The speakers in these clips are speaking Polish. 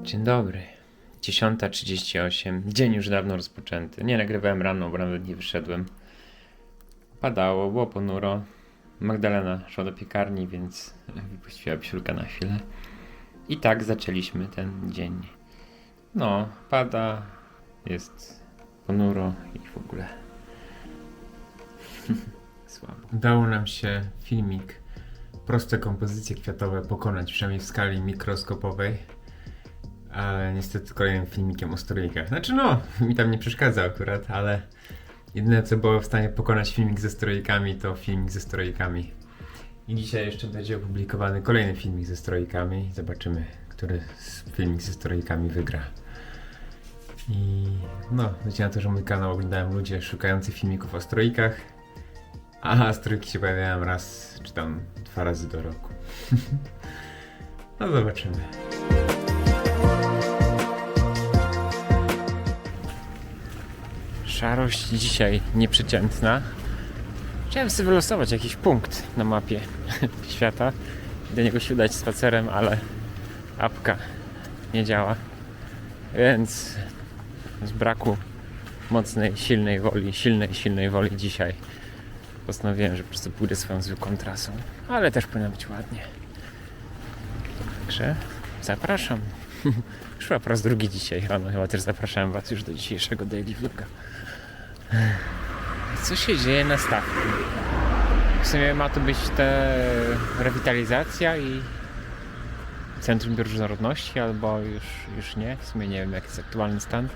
Dzień dobry. 10:38. Dzień już dawno rozpoczęty. Nie nagrywałem rano, bo nawet nie wyszedłem. Padało, było ponuro. Magdalena szła do piekarni, więc wypuściła psiulka na chwilę. I tak zaczęliśmy ten dzień. No, pada, jest ponuro i w ogóle. Słabo. Udało nam się filmik, proste kompozycje kwiatowe pokonać, przynajmniej w skali mikroskopowej. Ale niestety kolejnym filmikiem o strójkach. Znaczy no, mi tam nie przeszkadza akurat, ale jedyne co było w stanie pokonać filmik ze strójkami to filmik ze strójkami. I dzisiaj jeszcze będzie opublikowany kolejny filmik ze strójkami. Zobaczymy, który filmik ze strójkami wygra. I no, będzie na to, że mój kanał oglądają ludzie szukający filmików o strójkach, a strójki się pojawiają raz czy tam 2 razy do roku. No zobaczymy. Szarość dzisiaj nieprzeciętna. Chciałem sobie wylosować jakiś punkt na mapie świata i do niego się udać spacerem, ale apka nie działa. Więc z braku mocnej, silnej woli dzisiaj postanowiłem, że po prostu pójdę swoją zwykłą trasą. Ale też powinno być ładnie. Także zapraszam. Już po raz drugi dzisiaj rano chyba też zapraszałem was już do dzisiejszego daily vloga. Co się dzieje na stawku? W sumie ma to być ta rewitalizacja i Centrum Bioróżnorodności, albo już nie. W sumie nie wiem, jaki jest aktualny stan.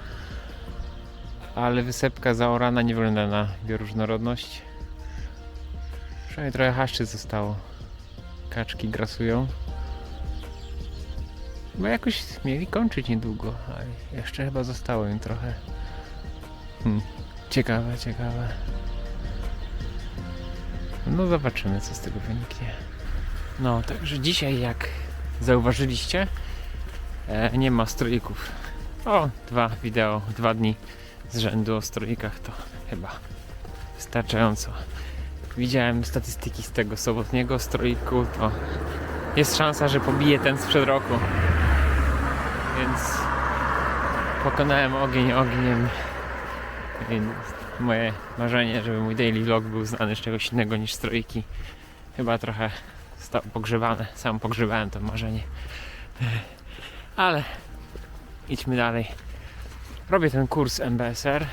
Ale wysepka zaorana nie wygląda na bioróżnorodność. Przynajmniej trochę haszczy zostało. Kaczki grasują. Bo jakoś mieli kończyć niedługo, a jeszcze chyba zostało im trochę. Ciekawe. No zobaczymy, co z tego wyniknie. No, także dzisiaj, jak zauważyliście, nie ma strójków. O, 2 wideo, 2 dni z rzędu o strójkach to chyba wystarczająco. Widziałem statystyki z tego sobotniego strójku, to jest szansa, że pobije ten sprzed roku. Więc pokonałem ogień ogniem. I moje marzenie, żeby mój daily vlog był znany z czegoś innego niż strójki, chyba trochę stało pogrzebane. Sam pogrzebałem to marzenie. Ale idźmy dalej. Robię ten kurs MBSR.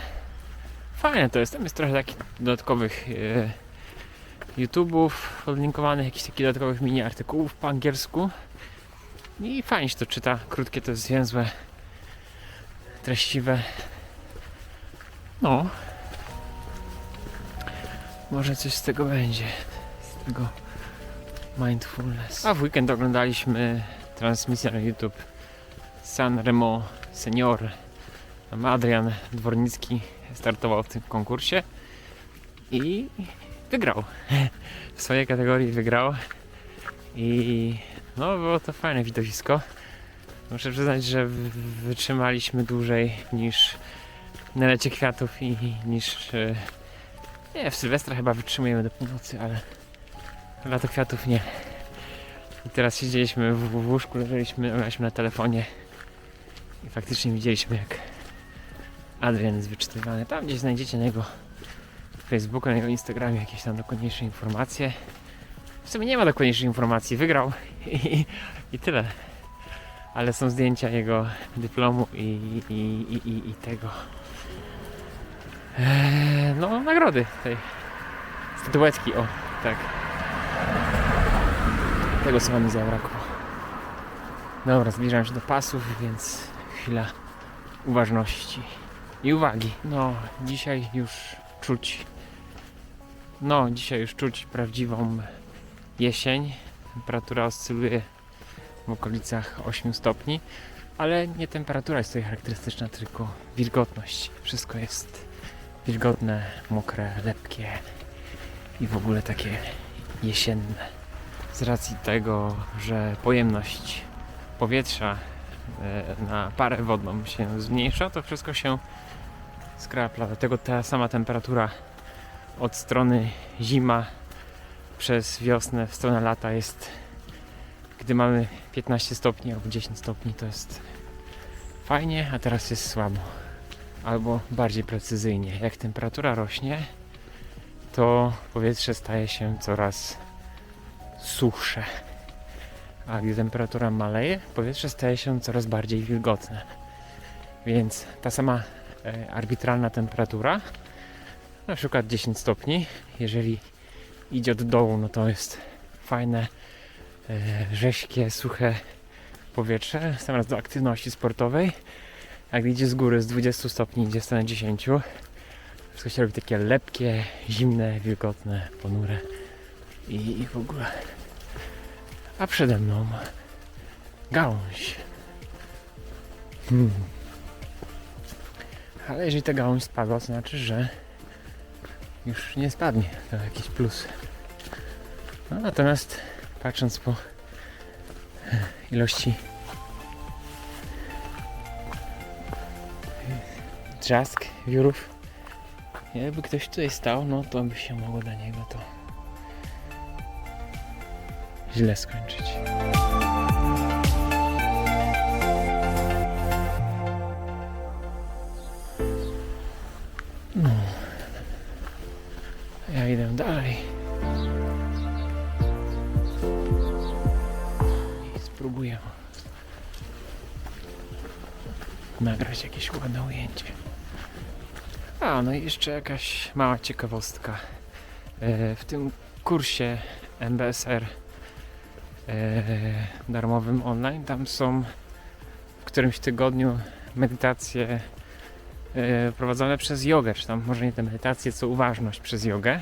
Fajne to jest. Tam jest trochę takich dodatkowych YouTube'ów podlinkowanych, jakichś takich dodatkowych mini artykułów po angielsku. I fajnie się to czyta. Krótkie to jest zwięzłe, treściwe. No. Może coś z tego będzie. Z tego mindfulness. A w weekend oglądaliśmy transmisję na YouTube San Remo Senior. Tam Adrian Dwornicki startował w tym konkursie i wygrał. W swojej kategorii wygrał. I no, było to fajne widowisko. Muszę przyznać, że wytrzymaliśmy dłużej niż na lecie kwiatów i niż nie, w Sylwestra chyba wytrzymujemy do północy, ale lato kwiatów nie. I teraz siedzieliśmy w łóżku, leżeliśmy na telefonie i faktycznie widzieliśmy, jak Adrian jest wyczytywany. Tam gdzieś znajdziecie na jego Facebooku, na jego Instagramie jakieś tam dokładniejsze informacje. W sumie nie ma dokładniejszych informacji. Wygrał i tyle. Ale są zdjęcia jego dyplomu i tego. No, nagrody tej statuetki, o, tak. Tego słowa mi zabrakło. Dobra, zbliżam się do pasów, więc chwila uważności i uwagi. No, dzisiaj już czuć prawdziwą jesień. Temperatura oscyluje w okolicach 8 stopni, ale nie temperatura jest tutaj charakterystyczna, tylko wilgotność. Wszystko jest wilgotne, mokre, lepkie i w ogóle takie jesienne. Z racji tego, że pojemność powietrza na parę wodną się zmniejsza, to wszystko się skrapla. Dlatego ta sama temperatura od strony zima przez wiosnę w stronę lata jest, gdy mamy 15 stopni albo 10 stopni, to jest fajnie, a teraz jest słabo. Albo bardziej precyzyjnie, jak temperatura rośnie, to powietrze staje się coraz suchsze. A gdy temperatura maleje, powietrze staje się coraz bardziej wilgotne. Więc ta sama arbitralna temperatura, na przykład 10 stopni, jeżeli idzie od dołu, no to jest fajne, rześkie, suche powietrze, zamiast do aktywności sportowej. A gdy idzie z góry, z 20 stopni idzie w stronę 10, wszystko się robi takie lepkie, zimne, wilgotne, ponure i w ogóle. A przede mną gałąź. Ale jeżeli ta gałąź spadła, to znaczy, że już nie spadnie. To jakiś plus. No, natomiast patrząc po ilości trzask, wiórów, jakby ktoś tutaj stał, no to by się mogło dla niego to źle skończyć. No. Ja idę dalej. I spróbuję nagrać jakieś ładne ujęcie. A, no i jeszcze jakaś mała ciekawostka. W tym kursie MBSR darmowym online, tam są w którymś tygodniu medytacje prowadzone przez jogę, czy tam może nie te medytacje, co uważność przez jogę.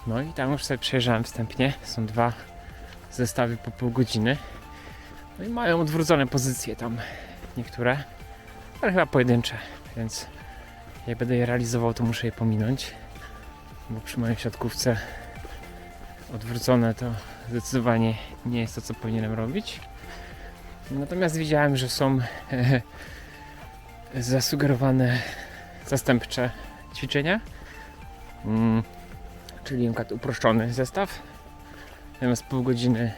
No i tam już sobie przejrzałem wstępnie, są 2 zestawy po pół godziny. No i mają odwrócone pozycje tam niektóre, ale chyba pojedyncze, więc jak będę je realizował, to muszę je pominąć, bo przy mojej siatkówce odwrócone to zdecydowanie nie jest to, co powinienem robić. Natomiast widziałem, że są zasugerowane zastępcze ćwiczenia, czyli np. uproszczony zestaw, zamiast pół godziny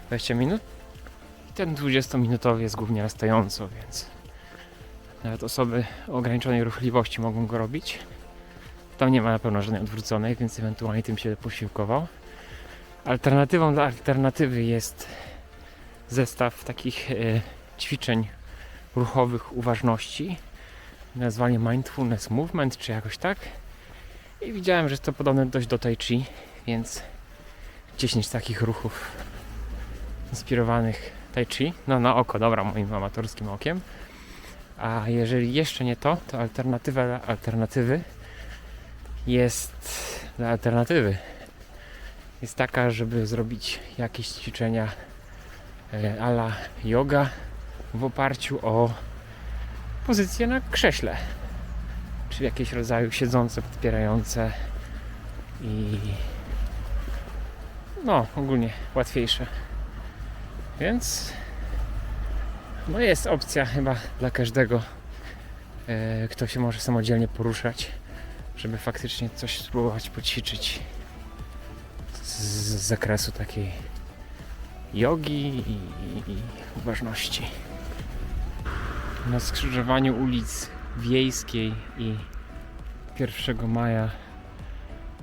20 minut. I ten 20-minutowy jest głównie na stojąco, więc nawet osoby o ograniczonej ruchliwości mogą go robić. Tam nie ma na pewno żadnej odwróconej, więc ewentualnie tym się posiłkował. Alternatywą dla alternatywy jest zestaw takich ćwiczeń ruchowych uważności, nazwanie Mindfulness Movement, czy jakoś tak. I widziałem, że jest to podobne dość do Tai Chi, więc 10 takich ruchów inspirowanych Tai Chi, no na oko, dobra, moim amatorskim okiem. A jeżeli jeszcze nie to, to alternatywa dla alternatywy jest taka, żeby zrobić jakieś ćwiczenia a la yoga w oparciu o pozycję na krześle, czyli jakieś rodzaju siedzące, podpierające i no ogólnie łatwiejsze. Więc no jest opcja chyba dla każdego, kto się może samodzielnie poruszać, żeby faktycznie coś spróbować poćwiczyć z zakresu takiej jogi i uważności. Na skrzyżowaniu ulic Wiejskiej i 1 maja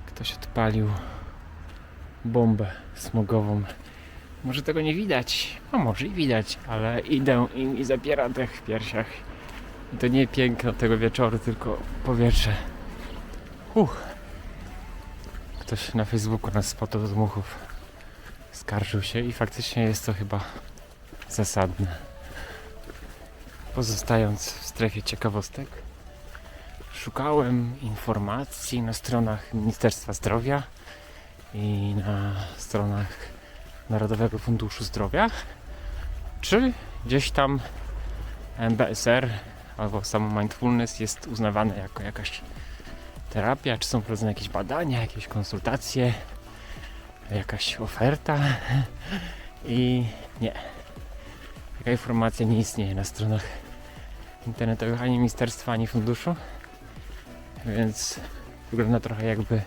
ktoś odpalił bombę smogową. Może tego nie widać, a może i widać, ale idę i zapiera dech w piersiach. I to nie piękno tego wieczoru, tylko powietrze. Ktoś na Facebooku nas spotał do dmuchów. Skarżył się i faktycznie jest to chyba zasadne. Pozostając w strefie ciekawostek, szukałem informacji na stronach Ministerstwa Zdrowia i na stronach Narodowego Funduszu Zdrowia, czy gdzieś tam MBSR albo samo mindfulness jest uznawane jako jakaś terapia, czy są prowadzone jakieś badania, jakieś konsultacje, jakaś oferta i nie. Taka informacja nie istnieje na stronach internetowych ani ministerstwa, ani funduszu, więc wygląda trochę jakby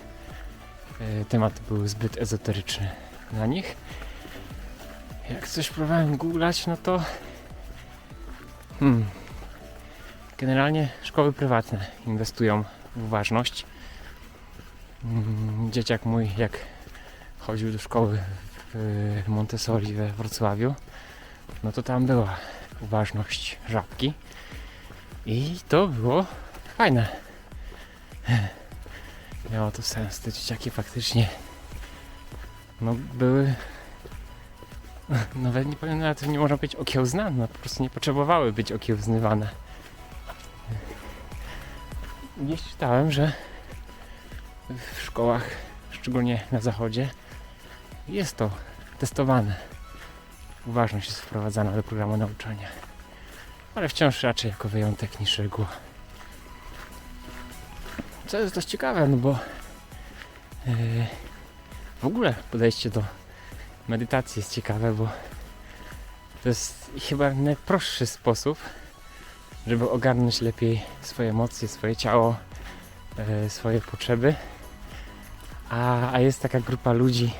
temat był zbyt ezoteryczny dla nich. Jak coś próbowałem googlać, no to Generalnie szkoły prywatne inwestują w uważność. Dzieciak mój, jak chodził do szkoły w Montessori we Wrocławiu, no to tam była uważność żabki i to było fajne. Miało to sens. Te dzieciaki faktycznie były, nawet nie powiem, nawet nie można być okiełznane, po prostu nie potrzebowały być okiełznywane. Gdzieś czytałem, że w szkołach, szczególnie na zachodzie, jest to testowane. Uważność jest wprowadzana do programu nauczania. Ale wciąż raczej jako wyjątek niż reguła. Co jest dość ciekawe, no bo w ogóle podejście do medytacji jest ciekawe, bo to jest chyba najprostszy sposób, żeby ogarnąć lepiej swoje emocje, swoje ciało, swoje potrzeby. A jest taka grupa ludzi,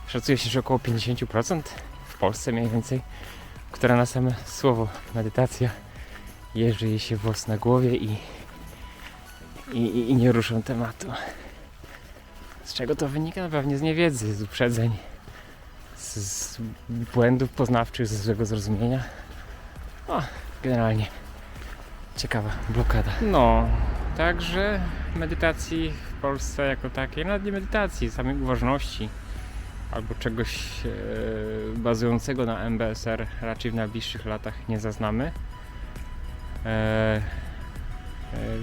szacuje się, że około 50% w Polsce mniej więcej, która na same słowo medytacja jeży jej się włos na głowie i nie ruszą tematu. Z czego to wynika? No pewnie z niewiedzy, z uprzedzeń, z błędów poznawczych, ze złego zrozumienia. Generalnie ciekawa blokada. No, także medytacji w Polsce jako takiej, nawet nie medytacji, samej uważności albo czegoś bazującego na MBSR raczej w najbliższych latach nie zaznamy.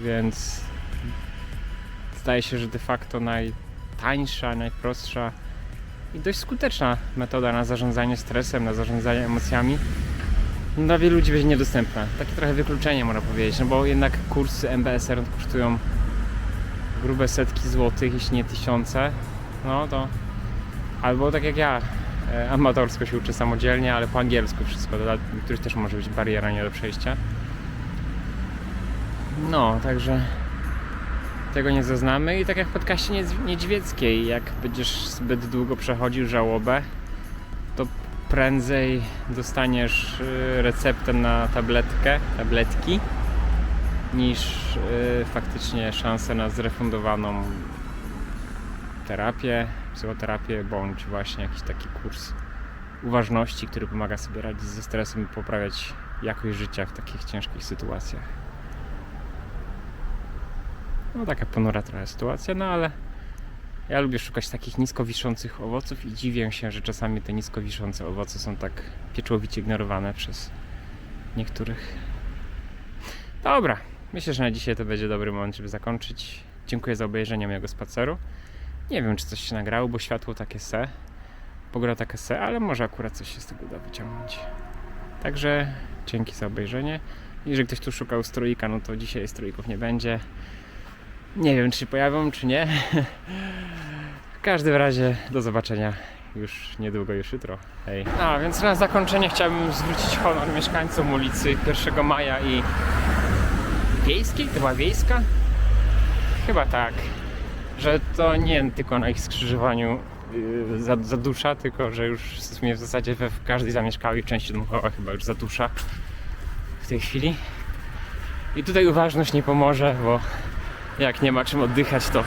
Więc zdaje się, że de facto najtańsza, najprostsza i dość skuteczna metoda na zarządzanie stresem, na zarządzanie emocjami dla wielu ludzi będzie niedostępna. Takie trochę wykluczenie, można powiedzieć, no bo jednak kursy MBSR kosztują grube setki złotych, jeśli nie tysiące. No to albo tak jak ja, amatorsko się uczę samodzielnie, ale po angielsku wszystko, dla których też może być bariera nie do przejścia. No, także tego nie zaznamy i tak jak w podcaście niedźwieckiej, jak będziesz zbyt długo przechodził żałobę, to prędzej dostaniesz receptę na tabletki, niż faktycznie szansę na zrefundowaną terapię, psychoterapię, bądź właśnie jakiś taki kurs uważności, który pomaga sobie radzić ze stresem i poprawiać jakość życia w takich ciężkich sytuacjach. No taka ponura trochę sytuacja, no ale ja lubię szukać takich nisko wiszących owoców i dziwię się, że czasami te nisko wiszące owoce są tak pieczołowicie ignorowane przez niektórych. Dobra, myślę, że na dzisiaj to będzie dobry moment, żeby zakończyć. Dziękuję za obejrzenie mojego spaceru. Nie wiem, czy coś się nagrało, bo światło takie pogoda taka ale może akurat coś się z tego da wyciągnąć. Także dzięki za obejrzenie. Jeżeli ktoś tu szukał strójka, no to dzisiaj strójków nie będzie. Nie wiem, czy się pojawią, czy nie. W każdym razie do zobaczenia już niedługo, już jutro. Hej. No, więc na zakończenie chciałbym zwrócić honor mieszkańcom ulicy 1 Maja i Wiejskiej? To była Wiejska? Chyba tak. Że to nie tylko na ich skrzyżowaniu zadusza, tylko że już w sumie w zasadzie w każdej zamieszkałej części domowa chyba już zadusza w tej chwili. I tutaj uważność nie pomoże, bo jak nie ma czym oddychać, to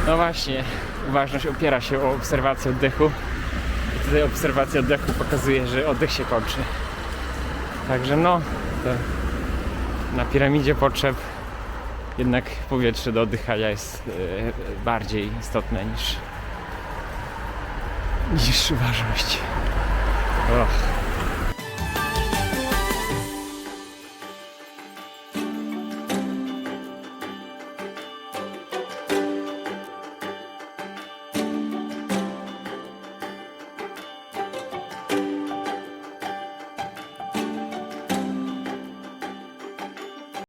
no właśnie, uważność opiera się o obserwację oddechu i tutaj obserwacja oddechu pokazuje, że oddech się kończy. Także no, to na piramidzie potrzeb jednak powietrze do oddychania jest bardziej istotne niż uważność.